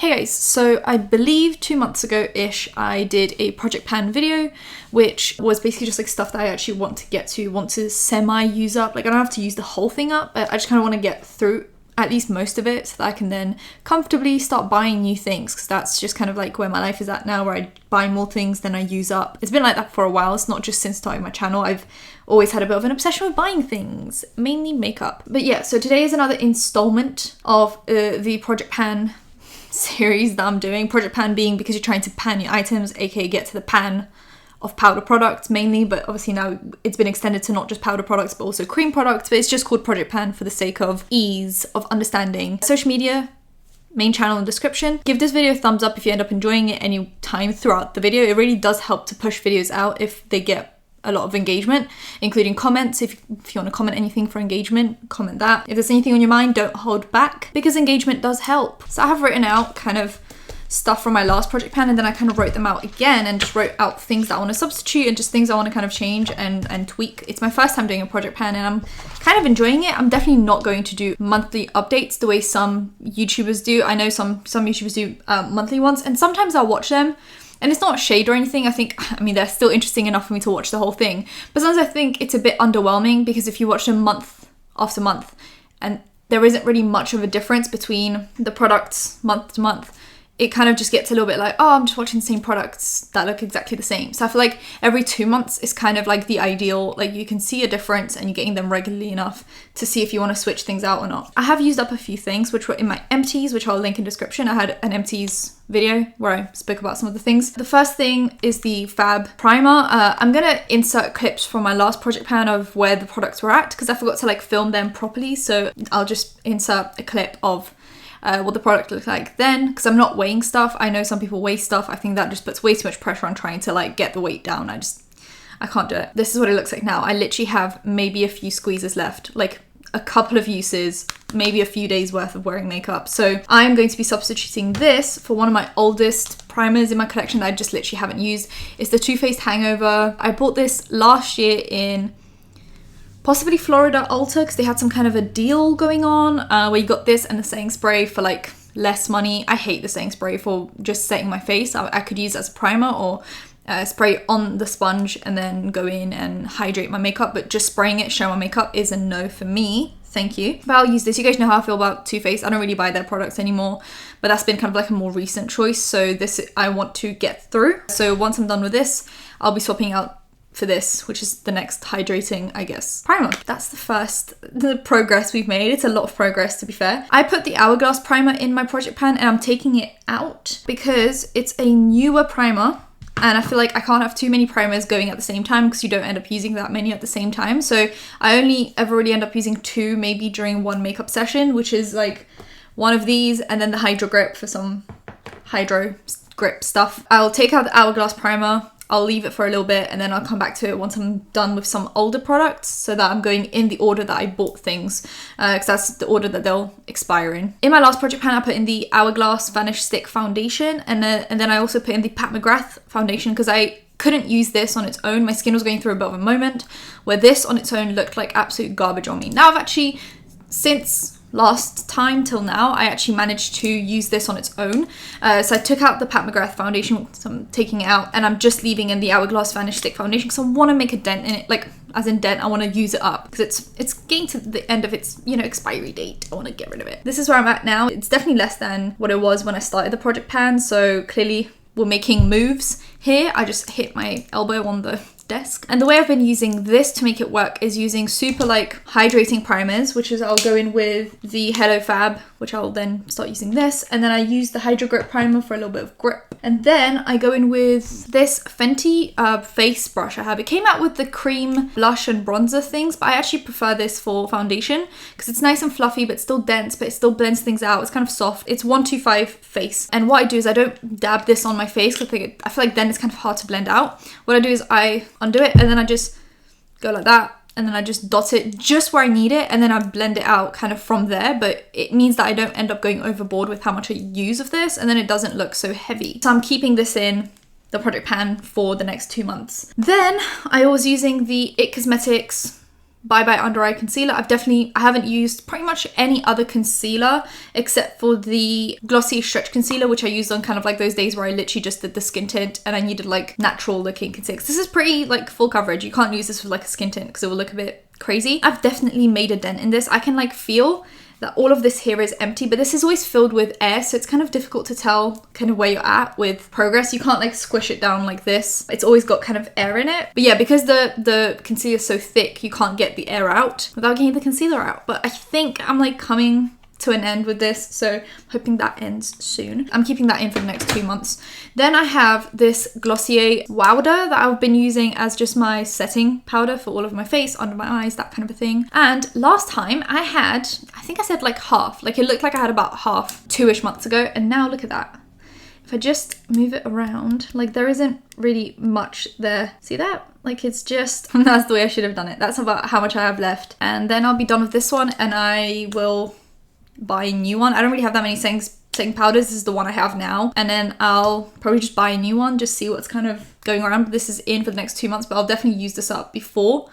Hey guys, so I believe 2 months ago-ish I did a project pan video, which was basically just like stuff that I actually want to semi-use up. Like I don't have to use the whole thing up, but I just kind of want to get through at least most of it so that I can then comfortably start buying new things, because that's just kind of like where my life is at now, where I buy more things than I use up. It's been like that for a while. It's not just since starting my channel. I've always had a bit of an obsession with buying things, mainly makeup. But yeah, so today is another installment of the project pan series that I'm doing. Project pan being because you're trying to pan your items, aka get to the pan of powder products mainly, but obviously now it's been extended to not just powder products but also cream products, but it's just called project pan for the sake of ease of understanding. Social media, main channel in the description. Give this video a thumbs up if you end up enjoying it any time throughout the video. It really does help to push videos out if they get a lot of engagement, including comments. If you want to comment anything for engagement, comment that. If there's anything on your mind, don't hold back, because engagement does help. So I have written out kind of stuff from my last project pan, and then I kind of wrote them out again and just wrote out things that I want to substitute and just things I want to kind of change and tweak. It's my first time doing a project pan and I'm kind of enjoying it. I'm definitely not going to do monthly updates the way some YouTubers do. I know some YouTubers do monthly ones, and sometimes I'll watch them. And it's not shade or anything. I mean, they're still interesting enough for me to watch the whole thing. But sometimes I think it's a bit underwhelming, because if you watch them month after month and there isn't really much of a difference between the products month to month, it kind of just gets a little bit like, oh, I'm just watching the same products that look exactly the same. So I feel like every 2 months is kind of like the ideal, like you can see a difference and you're getting them regularly enough to see if you want to switch things out or not. I have used up a few things which were in my empties, which I'll link in description. I had an empties video where I spoke about some of the things. The first thing is the Fab primer. I'm gonna insert clips from my last project pan of where the products were at, because I forgot to like film them properly. So I'll just insert a clip of what the product looked like then, because I'm not weighing stuff. I know some people weigh stuff. I think that just puts way too much pressure on trying to like get the weight down. I can't do it. This is what it looks like now. I literally have maybe a few squeezes left, like a couple of uses, maybe a few days worth of wearing makeup. So I'm going to be substituting this for one of my oldest primers in my collection that I just literally haven't used. It's the Too Faced Hangover. I bought this last year in possibly Florida Ulta, because they had some kind of a deal going on where you got this and the setting spray for like less money. I hate the setting spray for just setting my face. I could use it as a primer or spray on the sponge and then go in and hydrate my makeup, but just spraying it, show my makeup is a no for me. Thank you. But I'll use this. You guys know how I feel about Too Faced. I don't really buy their products anymore, but that's been kind of like a more recent choice. So this I want to get through. So once I'm done with this, I'll be swapping out for this, which is the next hydrating, I guess, primer. That's the progress we've made. It's a lot of progress, to be fair. I put the Hourglass primer in my project pan and I'm taking it out because it's a newer primer. And I feel like I can't have too many primers going at the same time, because you don't end up using that many at the same time. So I only ever really end up using 2 maybe during one makeup session, which is like one of these and then the Hydro Grip for some Hydro Grip stuff. I'll take out the Hourglass primer. I'll leave it for a little bit and then I'll come back to it once I'm done with some older products, so that I'm going in the order that I bought things, because that's the order that they'll expire in. In my last project pan, I put in the Hourglass Vanish Stick Foundation, and then I also put in the Pat McGrath Foundation, because I couldn't use this on its own. My skin was going through a bit of a moment where this on its own looked like absolute garbage on me. Now I've actually, since last time till now, I actually managed to use this on its own. So I took out the Pat McGrath foundation, so I'm taking it out, and I'm just leaving in the Hourglass Vanish Stick Foundation, because I want to make a dent in it, like as in dent, I want to use it up, because it's getting to the end of its, expiry date. I want to get rid of it. This is where I'm at now. It's definitely less than what it was when I started the project pan, so clearly we're making moves here. I just hit my elbow on the desk. And the way I've been using this to make it work is using super like hydrating primers, which is I'll go in with the Hello Fab, which I'll then start using this, and then I use the Hydro Grip primer for a little bit of grip, and then I go in with this Fenty face brush I have. It came out with the cream blush and bronzer things, but I actually prefer this for foundation because it's nice and fluffy but still dense, but it still blends things out. It's kind of soft. It's 125 face, and what I do is I don't dab this on my face because I feel like then it's kind of hard to blend out. What I do is I undo it and then I just go like that, and then I just dot it just where I need it, and then I blend it out kind of from there, but it means that I don't end up going overboard with how much I use of this, and then it doesn't look so heavy. So I'm keeping this in the project pan for the next 2 months. Then I was using the It Cosmetics Bye Bye Under Eye Concealer. I haven't used pretty much any other concealer except for the Glossy Stretch Concealer, which I used on kind of like those days where I literally just did the skin tint and I needed like natural looking concealer. This is pretty like full coverage. You can't use this with like a skin tint because it will look a bit crazy. I've definitely made a dent in this. I can like feel that all of this here is empty, but this is always filled with air, so it's kind of difficult to tell kind of where you're at with progress. You can't like squish it down like this. It's always got kind of air in it. But yeah, because the concealer is so thick, you can't get the air out without getting the concealer out. But I think I'm like coming to an end with this, so hoping that ends soon. I'm keeping that in for the next 2 months. Then I have this Glossier Powder that I've been using as just my setting powder for all of my face, under my eyes, that kind of a thing. And last time I think I said like half, like it looked like I had about half 2-ish months ago, and now look at that. If I just move it around, like there isn't really much there. See that? Like it's just, that's the way I should have done it. That's about how much I have left. And then I'll be done with this one and I will buy a new one. I don't really have that many setting powders. This is the one I have now. And then I'll probably just buy a new one, just see what's kind of going around. This is in for the next 2 months, but I'll definitely use this up before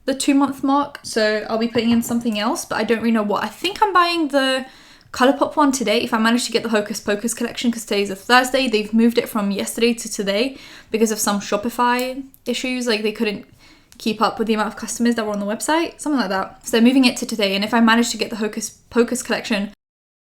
the 2-month mark. So I'll be putting in something else, but I don't really know what. I think I'm buying the Colourpop one today if I manage to get the Hocus Pocus collection, because today's a Thursday. They've moved it from yesterday to today because of some Shopify issues. Like they couldn't keep up with the amount of customers that were on the website, something like that. So they're moving it to today, and if I manage to get the Hocus Pocus collection,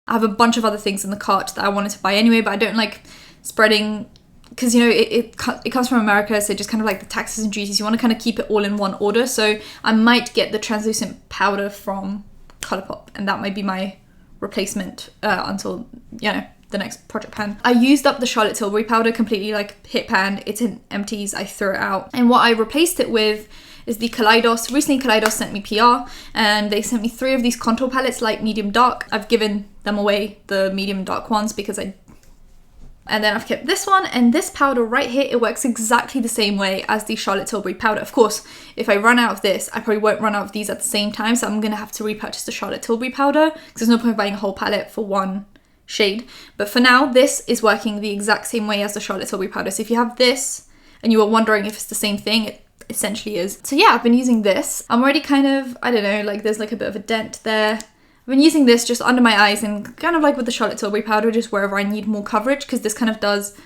I have a bunch of other things in the cart that I wanted to buy anyway, but I don't like spreading, because you know it comes from America, so just kind of like the taxes and duties, you want to kind of keep it all in one order. So I might get the translucent powder from Colourpop, and that might be my replacement until, you know, the next project pan. I used up the Charlotte Tilbury powder completely, like hit pan. It's in empties, I threw it out. And what I replaced it with is the Kaleidos. Recently Kaleidos sent me PR and they sent me 3 of these contour palettes, light, medium, dark. I've given them away, the medium dark ones, because and then I've kept this one, and this powder right here, it works exactly the same way as the Charlotte Tilbury powder. Of course, if I run out of this, I probably won't run out of these at the same time, so I'm gonna have to repurchase the Charlotte Tilbury powder, because there's no point buying a whole palette for one shade. But for now, this is working the exact same way as the Charlotte Tilbury powder. So if you have this and you were wondering if it's the same thing, it essentially is. So yeah, I've been using this. I'm already kind of, I don't know, like there's like a bit of a dent there. I've been using this just under my eyes and kind of like with the Charlotte Tilbury powder, just wherever I need more coverage, because this kind of does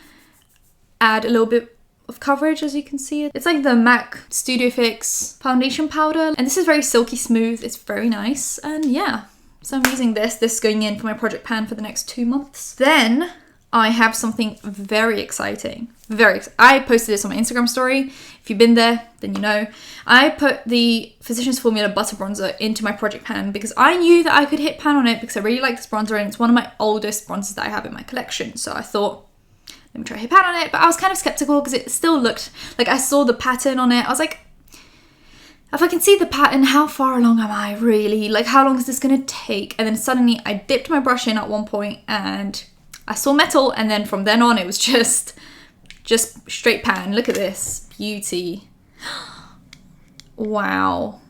add a little bit of coverage, as you can see. It's like the MAC Studio Fix foundation powder, and this is very silky smooth. It's very nice, and yeah. So I'm using this is going in for my project pan for the next 2 months. Then I have something very exciting. I posted this on my Instagram story. If you've been there, then you know. I put the Physicians Formula Butter Bronzer into my project pan because I knew that I could hit pan on it, because I really like this bronzer and it's one of my oldest bronzers that I have in my collection. So I thought, let me try hit pan on it. But I was kind of skeptical because it still looked like, I saw the pattern on it. I was like, if I can see the pattern, how far along am I really? Like, how long is this gonna take? And then suddenly I dipped my brush in at one point and I saw metal, and then from then on it was just straight pan. Look at this beauty. Wow.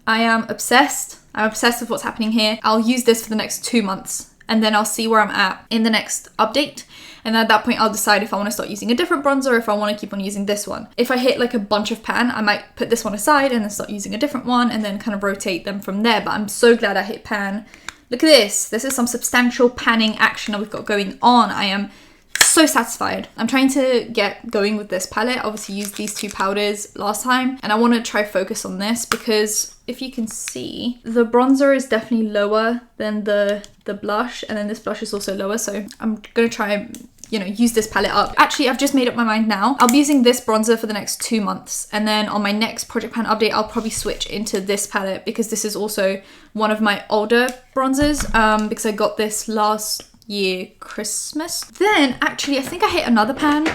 I am obsessed. I'm obsessed with what's happening here. I'll use this for the next 2 months, and then I'll see where I'm at in the next update. And at that point, I'll decide if I want to start using a different bronzer or if I want to keep on using this one. If I hit like a bunch of pan, I might put this one aside and then start using a different one and then kind of rotate them from there. But I'm so glad I hit pan. Look at this. This is some substantial panning action that we've got going on. I am so satisfied. I'm trying to get going with this palette. Obviously used these 2 powders last time, and I want to try focus on this because if you can see, the bronzer is definitely lower than the blush, and then this blush is also lower. So I'm gonna try, you know, use this palette up. Actually, I've just made up my mind now. I'll be using this bronzer for the next 2 months, and then on my next project pan update, I'll probably switch into this palette because this is also one of my older bronzers, because I got this last year Christmas. Then actually I think I hit another pan,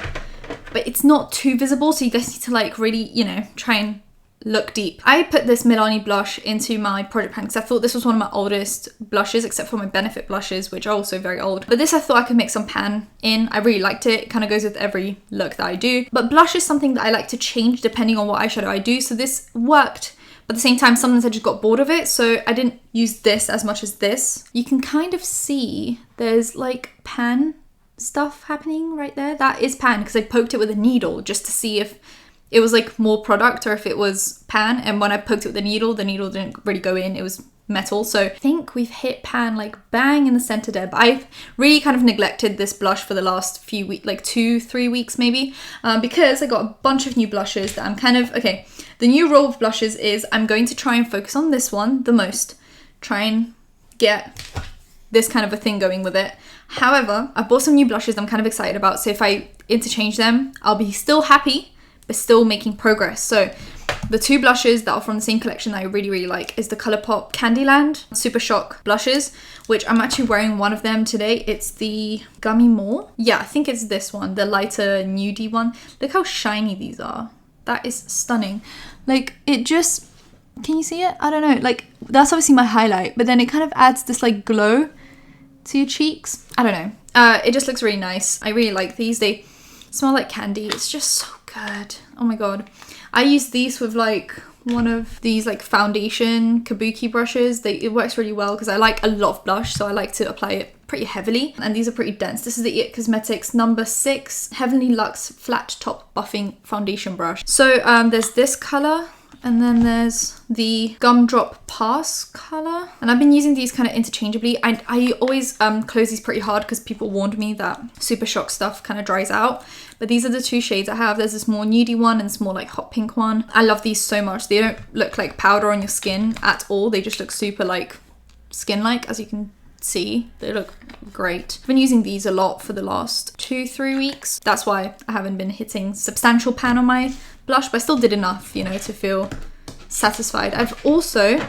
but it's not too visible, so you guys need to like really, you know, try and look deep. I put this Milani blush into my project pan because I thought this was one of my oldest blushes, except for my Benefit blushes, which are also very old. But this I thought I could make some pan in. I really liked it. It kind of goes with every look that I do. But blush is something that I like to change depending on what eyeshadow I do. So this worked, but at the same time, sometimes I just got bored of it. So I didn't use this as much as this. You can kind of see there's like pan stuff happening right there. That is pan because I poked it with a needle just to see if it was like more product or if it was pan, and when I poked it with the needle didn't really go in, it was metal. So I think we've hit pan like bang in the center there, but I've really kind of neglected this blush for the last few weeks, like 2-3 weeks maybe, because I got a bunch of new blushes that I'm kind of, okay, the new rule of blushes is I'm going to try and focus on this one the most, try and get this kind of a thing going with it. However, I bought some new blushes I'm kind of excited about, so if I interchange them, I'll be still happy but still making progress. So the two blushes that are from the same collection that I really, really like is the Colourpop Candyland Super Shock blushes, which I'm actually wearing one of them today. It's the Gummy More. Yeah, I think it's this one, the lighter nudie one. Look how shiny these are. That is stunning. Like, it just, can you see it? I don't know. Like, that's obviously my highlight, but then it kind of adds this like glow to your cheeks. I don't know. It just looks really nice. I really like these. They smell like candy. It's just so good. Oh my god. I use these with like one of these like foundation kabuki brushes. It works really well because I like a lot of blush, so I like to apply it pretty heavily, and these are pretty dense. This is the It Cosmetics number 6 Heavenly Luxe Flat Top Buffing Foundation Brush. So there's this color, and then there's the Gumdrop Pass color, and I've been using these kind of interchangeably. I always close these pretty hard because people warned me that Super Shock stuff kind of dries out, but these are the two shades I have. There's this more nudie one and this more like hot pink one. I love these so much. They don't look like powder on your skin at all. They just look super like skin-like, as you can see. They look great. I've been using these a lot for the last 2-3 weeks. That's why I haven't been hitting substantial pan on my blush, but I still did enough, you know, to feel satisfied. I've also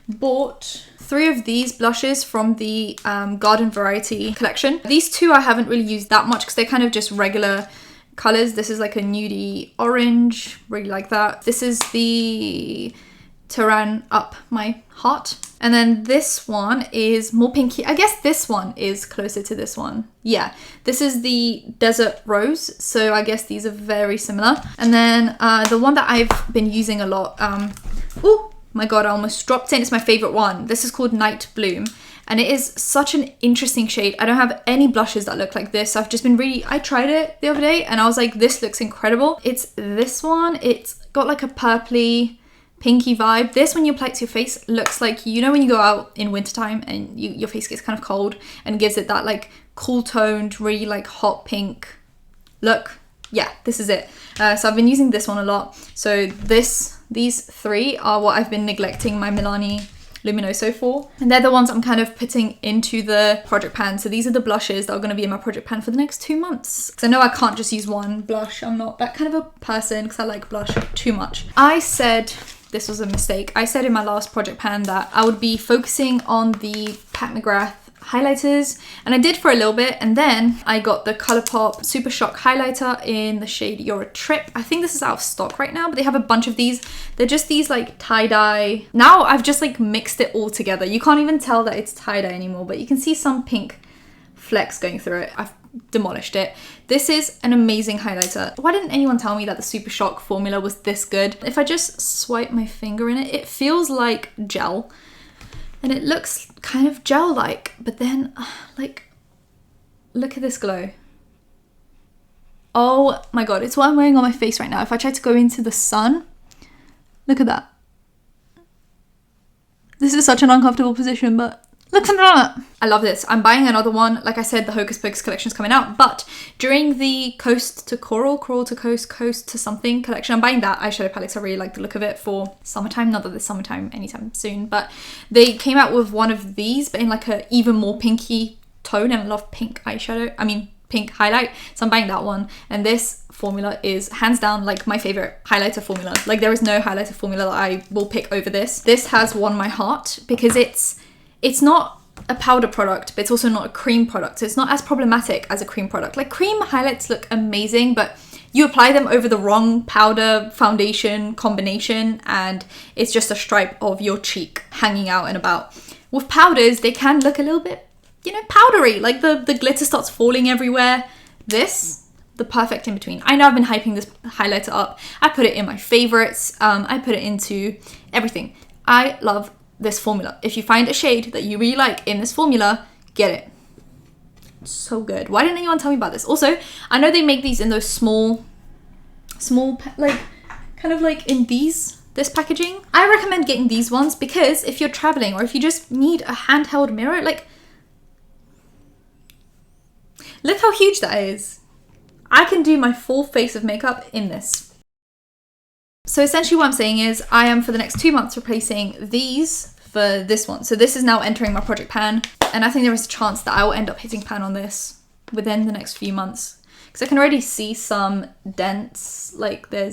bought 3 of these blushes from the Garden Variety collection. These 2 I haven't really used that much because they're kind of just regular colors. This is like a nudie orange, really like that. This is the Turan Up My Heart. And then this one is more pinky. I guess this one is closer to this one. Yeah, this is the Desert Rose. So I guess these are very similar. And then the one that I've been using a lot. Oh my god, I almost dropped it. It's my favorite one. This is called Night Bloom. And it is such an interesting shade. I don't have any blushes that look like this. So I've just been I tried it the other day and I was like, this looks incredible. It's this one. It's got like a purpley, pinky vibe. This, when you apply it to your face, looks like, you know, when you go out in wintertime and your face gets kind of cold, and gives it that like cool toned, really like hot pink look. Yeah, this is it. So I've been using this one a lot. So these 3 are what I've been neglecting my Milani Luminoso for, and they're the ones I'm kind of putting into the project pan. So these are the blushes that are going to be in my project pan for the next 2 months, because I know I can't just use one blush. I'm not that kind of a person because I like blush too much. I said this was a mistake. I said in my last project pan that I would be focusing on the Pat McGrath highlighters, and I did for a little bit, and then I got the Colourpop Super Shock highlighter in the shade You're a Trip. I think this is out of stock right now, but they have a bunch of these. They're just these like tie-dye. Now I've just like mixed it all together. You can't even tell that it's tie-dye anymore, but you can see some pink flecks going through it. I've demolished it. This is an amazing highlighter. Why didn't anyone tell me that the Super Shock formula was this good? If I just swipe my finger in it, it feels like gel. And it looks kind of gel-like, but then, like, look at this glow. Oh my god, it's what I'm wearing on my face right now. If I try to go into the sun, look at that. This is such an uncomfortable position, but look at that. I love this. I'm buying another one. Like I said, the Hocus Pocus collection is coming out, but during the Coast to Coral, Coral to Coast, Coast to something collection, I'm buying that eyeshadow palette. I really like the look of it for summertime. Not that there's summertime anytime soon, but they came out with one of these, but in like a even more pinky tone, and I love pink eyeshadow. I mean, pink highlight. So I'm buying that one. And this formula is hands down like my favorite highlighter formula. Like there is no highlighter formula that I will pick over this. This has won my heart because it's not a powder product, but it's also not a cream product. So it's not as problematic as a cream product. Like cream highlights look amazing, but you apply them over the wrong powder foundation combination and it's just a stripe of your cheek hanging out and about. With powders, they can look a little bit, you know, powdery. Like the glitter starts falling everywhere. This, the perfect in between. I know I've been hyping this highlighter up. I put it in my favorites. I put it into everything. I love this formula. If you find a shade that you really like in this formula, get it. It's so good. Why didn't anyone tell me about this? Also, I know they make these in those small like kind of like in this packaging. I recommend getting these ones because if you're traveling or if you just need a handheld mirror, like, look how huge that is. I can do my full face of makeup in this. So essentially what I'm saying is I am for the next 2 months replacing these for this one. So this is now entering my project pan, and I think there is a chance that I will end up hitting pan on this within the next few months. Because I can already see some dents, like I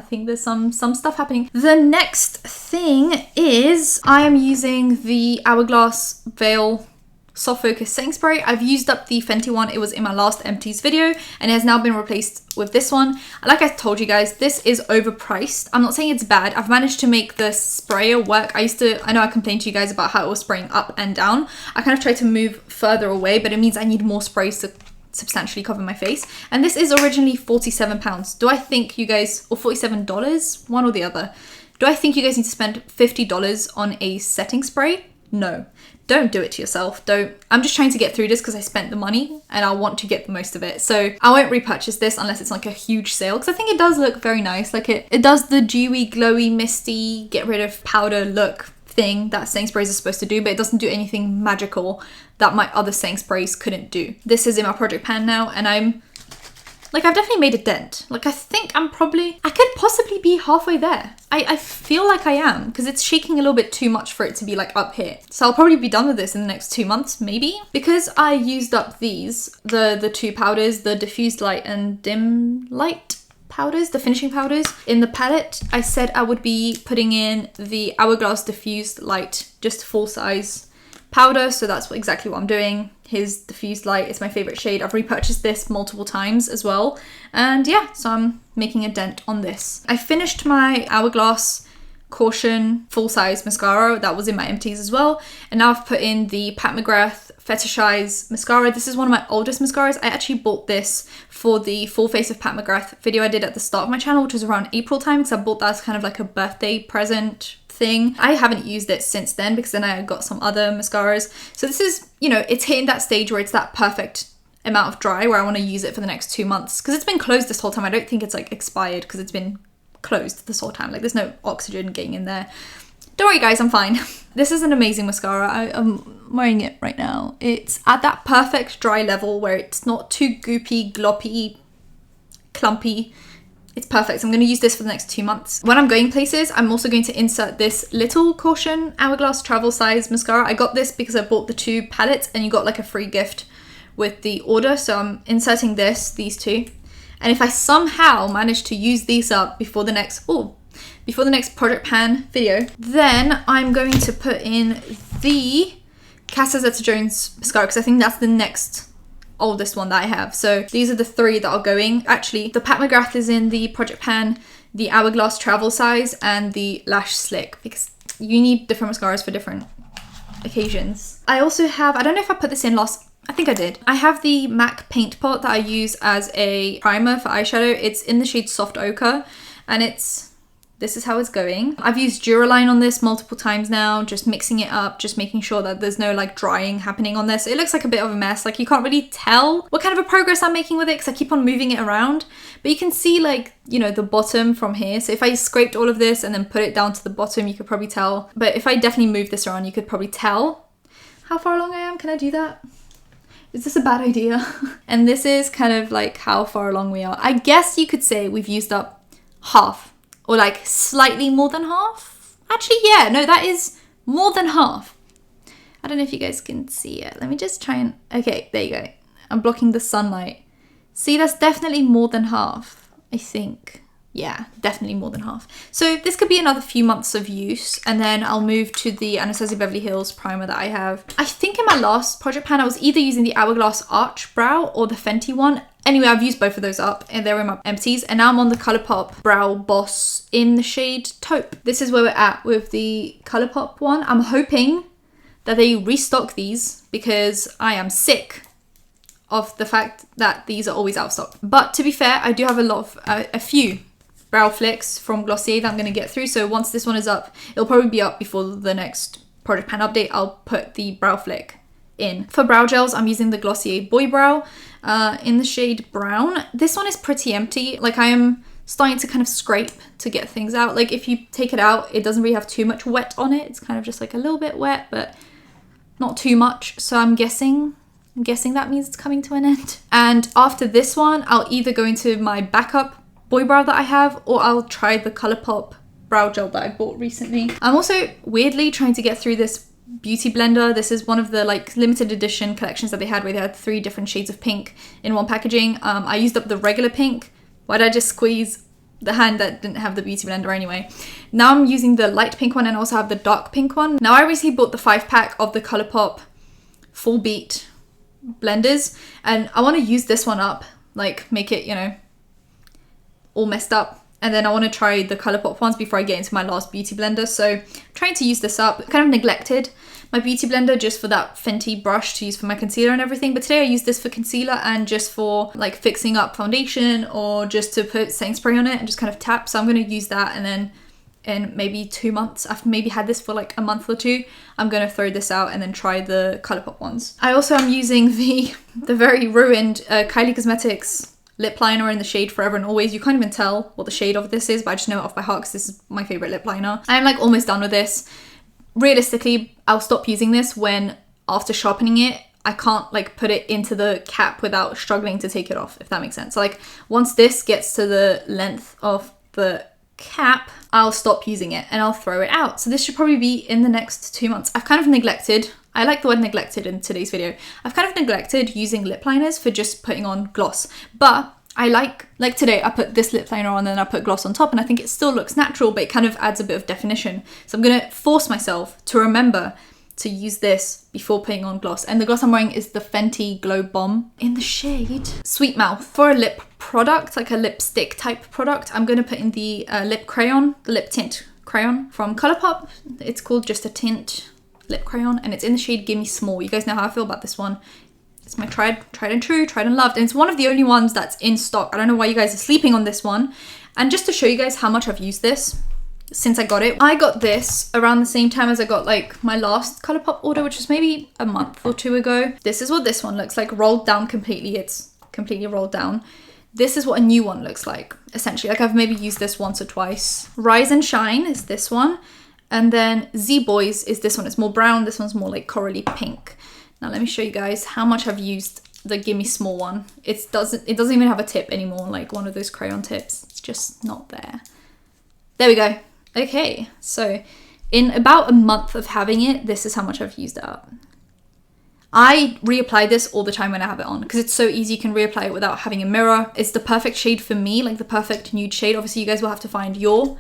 think there's some stuff happening. The next thing is I am using the Hourglass Veil Soft Focus Setting Spray. I've used up the Fenty one. It was in my last empties video and it has now been replaced with this one. Like I told you guys, this is overpriced. I'm not saying it's bad. I've managed to make the sprayer work. I know I complained to you guys about how it was spraying up and down. I kind of tried to move further away, but it means I need more sprays to substantially cover my face. And this is originally £47. Do I think you guys, or $47, one or the other, do I think you guys need to spend $50 on a setting spray? No. Don't do it to yourself. I'm just trying to get through this because I spent the money and I want to get the most of it. So I won't repurchase this unless it's like a huge sale, because I think it does look very nice. Like it does the dewy, glowy, misty, get rid of powder look thing that setting sprays are supposed to do, but it doesn't do anything magical that my other setting sprays couldn't do. This is in my project pan now, and I've definitely made a dent. Like, I think I could possibly be halfway there. I feel like I am, because it's shaking a little bit too much for it to be like up here. So I'll probably be done with this in the next 2 months, maybe. Because I used up these, the two powders, the diffused light and dim light powders, the finishing powders in the palette, I said I would be putting in the Hourglass diffused light, just full size powder. So that's exactly what I'm doing. His diffused light is my favorite shade. I've repurchased this multiple times as well. And yeah, so I'm making a dent on this. I finished my Hourglass Caution full size mascara that was in my empties as well. And now I've put in the Pat McGrath Fetishize mascara. This is one of my oldest mascaras. I actually bought this for the full face of Pat McGrath video I did at the start of my channel, which was around April time, because I bought that as kind of like a birthday present thing. I haven't used it since then because then I got some other mascaras. So this is, it's hitting that stage where it's that perfect amount of dry where I want to use it for the next 2 months, because it's been closed this whole time. I don't think it's like expired because it's been closed this whole time. Like, there's no oxygen getting in there. Don't worry guys, I'm fine. This is an amazing mascara. I'm wearing it right now. It's at that perfect dry level where it's not too goopy, gloppy, clumpy. It's perfect. So I'm going to use this for the next 2 months. When I'm going places, I'm also going to insert this little Caution Hourglass travel size mascara. I got this because I bought the 2 palettes and you got like a free gift with the order. So I'm inserting these 2. And if I somehow manage to use these up before the next project pan video, then I'm going to put in the Casa Zeta-Jones mascara, because I think that's the next oldest one that I have. So these are the 3 that are going. Actually, the Pat McGrath is in the project pan, the Hourglass travel size, and the Lash Slick, because you need different mascaras for different occasions. I also have, I don't know if I put this in last, I think I did. I have the MAC paint pot that I use as a primer for eyeshadow. It's in the shade Soft Ochre, and this is how it's going. I've used Duraline on this multiple times now, just mixing it up, just making sure that there's no like drying happening on this. It looks like a bit of a mess. Like, you can't really tell what kind of a progress I'm making with it because I keep on moving it around. But you can see like, the bottom from here. So if I scraped all of this and then put it down to the bottom, you could probably tell. But if I definitely move this around, you could probably tell how far along I am. Can I do that? Is this a bad idea? And this is kind of like how far along we are. I guess you could say we've used up half, or like slightly more than half. Actually, yeah, no, that is more than half. I don't know if you guys can see it. Let me just try and, okay, there you go. I'm blocking the sunlight. See, that's definitely more than half, I think. Yeah, definitely more than half. So this could be another few months of use, and then I'll move to the Anastasia Beverly Hills primer that I have. I think in my last project pan, I was either using the Hourglass Arch Brow or the Fenty one. Anyway, I've used both of those up and they're in my empties, and now I'm on the Colourpop Brow Boss in the shade Taupe. This is where we're at with the Colourpop one. I'm hoping that they restock these because I am sick of the fact that these are always out of stock. But to be fair, I do have a few brow flicks from Glossier that I'm going to get through. So once this one is up, it'll probably be up before the next project pan update. I'll put the brow flick in. For brow gels, I'm using the Glossier Boy Brow in the shade Brown. This one is pretty empty. Like, I am starting to kind of scrape to get things out. Like if you take it out, it doesn't really have too much wet on it. It's kind of just like a little bit wet, but not too much. So I'm guessing that means it's coming to an end. And after this one, I'll either go into my backup boy brow that I have, or I'll try the Colourpop brow gel that I bought recently. I'm also weirdly trying to get through this beauty blender. This is one of the like limited edition collections that they had, where they had 3 different shades of pink in one packaging. I used up the regular pink. Why did I just squeeze the hand that didn't have the beauty blender anyway? Now I'm using the light pink one and also have the dark pink one. Now I recently bought the 5-pack of the Colourpop full beat blenders, and I want to use this one up, like make it, you know, all messed up, and then I want to try the Colourpop ones before I get into my last beauty blender. So I'm trying to use this up. Kind of neglected my beauty blender just for that Fenty brush to use for my concealer and everything, but today I used this for concealer and just for like fixing up foundation, or just to put setting spray on it and just kind of tap. So I'm going to use that, and then in maybe 2 months, I've maybe had this for like a month or 2, I'm going to throw this out and then try the Colourpop ones. I also am using the very ruined Kylie Cosmetics lip liner in the shade Forever and Always. You can't even tell what the shade of this is, but I just know it off by heart because this is my favorite lip liner. I'm like almost done with this. Realistically, I'll stop using this when, after sharpening it, I can't like put it into the cap without struggling to take it off, if that makes sense. So like once this gets to the length of the cap, I'll stop using it and I'll throw it out. So this should probably be in the next 2 months. I've kind of neglected, I like the word neglected in today's video. I've kind of neglected using lip liners for just putting on gloss, but I like today I put this lip liner on and then I put gloss on top, and I think it still looks natural, but it kind of adds a bit of definition. So I'm gonna force myself to remember to use this before putting on gloss. And the gloss I'm wearing is the Fenty Glow Bomb in the shade Sweet Mouth. For a lip product, like a lipstick type product, I'm gonna put in the lip crayon, the lip tint crayon from Colourpop. It's called Just a Tint lip crayon, and it's in the shade Gimme Small. You guys know how I feel about this one. It's my tried and true, tried and loved, and it's one of the only ones that's in stock. I don't know why you guys are sleeping on this one. And just to show you guys how much I've used this since I got this around the same time as I got like my last Colourpop order, which was maybe a month or 2 ago. This is what this one looks like, rolled down completely. It's completely rolled down. This is what a new one looks like, essentially. Like I've maybe used this once or twice. Rise and Shine is this one. And then Z Boys is this one. It's more brown. This one's more like corally pink. Now let me show you guys how much I've used the Gimme Small one. It doesn't even have a tip anymore, like one of those crayon tips. It's just not there. There we go. Okay, so in about a month of having it, this is how much I've used it up. I reapply this all the time when I have it on because it's so easy. You can reapply it without having a mirror. It's the perfect shade for me, like the perfect nude shade. Obviously, you guys will have to find your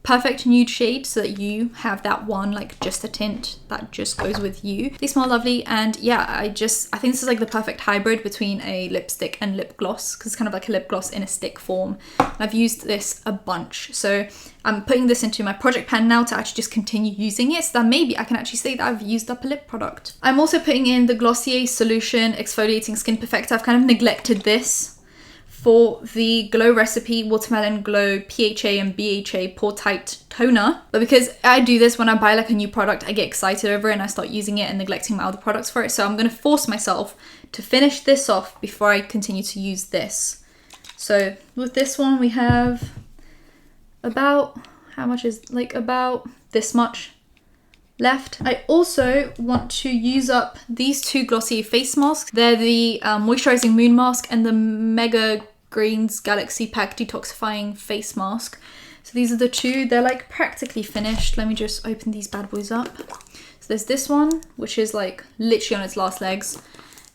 perfect nude shade so that you have that one, like just a tint that just goes with you. They smell lovely, and yeah, I think this is like the perfect hybrid between a lipstick and lip gloss, because it's kind of like a lip gloss in a stick form. And I've used this a bunch, so I'm putting this into my project pan now to actually just continue using it, so that maybe I can actually say that I've used up a lip product. I'm also putting in the Glossier Solution Exfoliating Skin Perfector. I've kind of neglected this for the Glow Recipe Watermelon Glow PHA and BHA Pore Tight Toner. But because I do this when I buy like a new product, I get excited over it and I start using it and neglecting my other products for it. So I'm gonna force myself to finish this off before I continue to use this. So with this one, we have about, how much is, like about this much left. I also want to use up these 2 Glossier face masks. They're the Moisturizing Moon Mask and the Mega Greens Galaxy Pack Detoxifying Face Mask. So these are the 2. They're like practically finished. Let me just open these bad boys up. So there's this one, which is like literally on its last legs.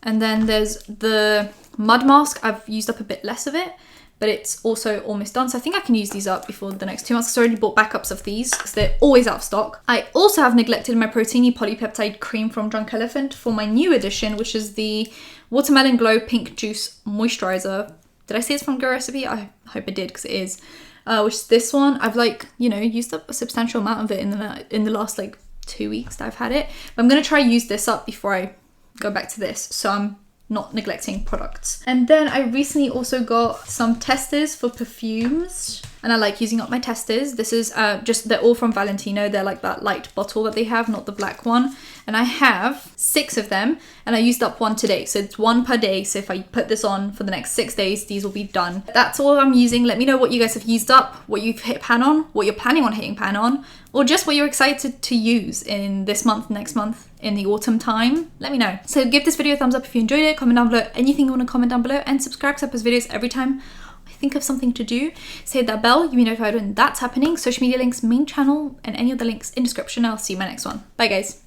And then there's the Mud Mask. I've used up a bit less of it, but it's also almost done. So I think I can use these up before the next 2 months. I already bought backups of these because they're always out of stock. I also have neglected my Protini Polypeptide Cream from Drunk Elephant for my new edition, which is the Watermelon Glow Pink Juice Moisturizer. Did I say it's from Glow Recipe? I hope I did, because it is. Which is this one. I've like, you know, used up a substantial amount of it in the last like 2 weeks that I've had it. But I'm going to try use this up before I go back to this. So I'm not neglecting products. And then I recently also got some testers for perfumes. and I like using up my testers. This is they're all from Valentino. They're like that light bottle that they have, not the black one. And I have 6 of them, and I used up 1 today. So it's 1 per day. So if I put this on for the next 6 days, these will be done. That's all I'm using. Let me know what you guys have used up, what you've hit pan on, what you're planning on hitting pan on, or just what you're excited to use in this month, next month, in the autumn time. Let me know. So give this video a thumbs up if you enjoyed it. Comment down below anything you want to comment down below, and subscribe because I post videos every time I think of something to do. So hit that bell, you'll be notified when that's happening. Social media links, main channel, and any other links in description. I'll see you in my next one. Bye guys.